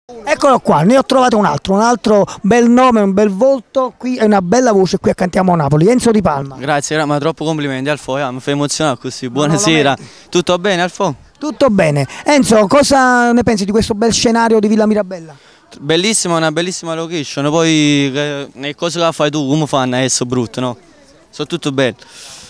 Eccolo qua, ne ho trovato un altro bel nome, un bel volto, qui è una bella voce, qui accantiamo a Napoli, Enzo Di Palma. Grazie, ma troppo complimenti Alfo, mi fai emozionare così. Buonasera, tutto bene Alfo? Tutto bene. Enzo, cosa ne pensi di questo bel scenario di Villa Mirabella? Bellissima, una bellissima location, poi le cose che fai tu come fanno adesso brutto, no? Sono tutto bello.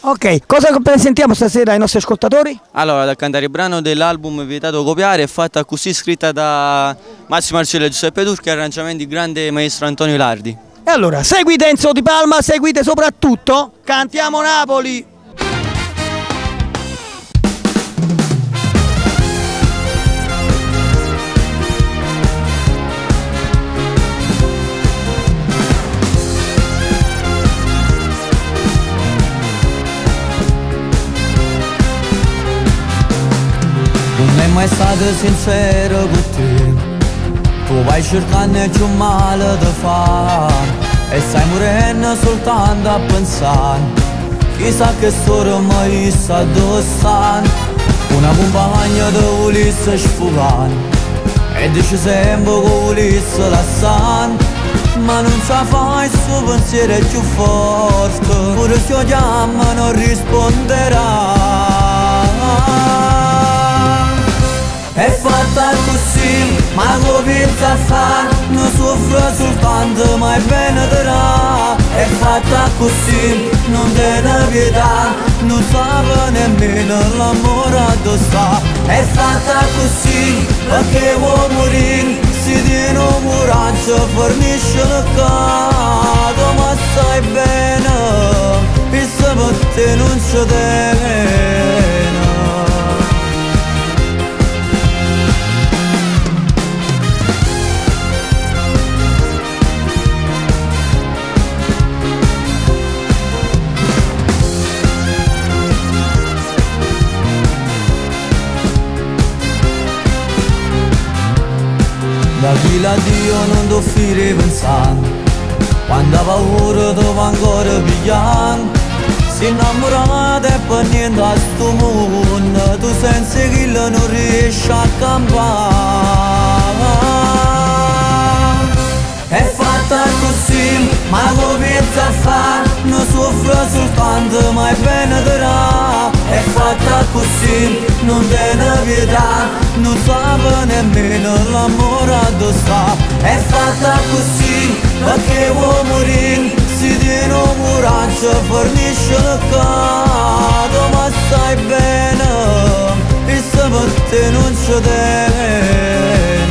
Ok, cosa presentiamo stasera ai nostri ascoltatori? Allora, da cantare il brano dell'album Vietato Copiare è fatta così, scritta da Massimo Marcello e Giuseppe Turchi e arrangiamenti di grande maestro Antonio Lardi. E allora, seguite Enzo Di Palma, seguite soprattutto Cantiamo Napoli! Non è mai stato sincero con te, tu vai cercando un male da fare e stai morendo soltanto a pensare. Chissà che storia mai sta addossando, una compagna che volesse sfogare e dice sempre che volesse lasciare, ma non sa fai, il suo pensiero è più forte, pure se lo chiama non risponderà. È fatta così, ma comincia a fare, non soffre soltanto, ma è bene darà. È fatta così, non te ne pietà, non sa nemmeno l'amore addossà. È fatta così, perché vuoi morire, si tiene coraggio, fornisce il caso, ma sai bene, che se per te non c'è deve. Da chi la Dio non ti offrire pensando, quando ha paura ti va ancora pigliando. Si innamorata e per niente a sto mondo, tu senza che non riesci a campare. È fatta così, ma comincia a fare, non soffre soltanto, ma è bene darà. È fatta così, non te ne pietà, non sa nemmeno l'amore addossà. È fatta così, perché vuoi morire, si tiene coraggio, fornisce il caso, ma sai bene, che se per te non c'è deve.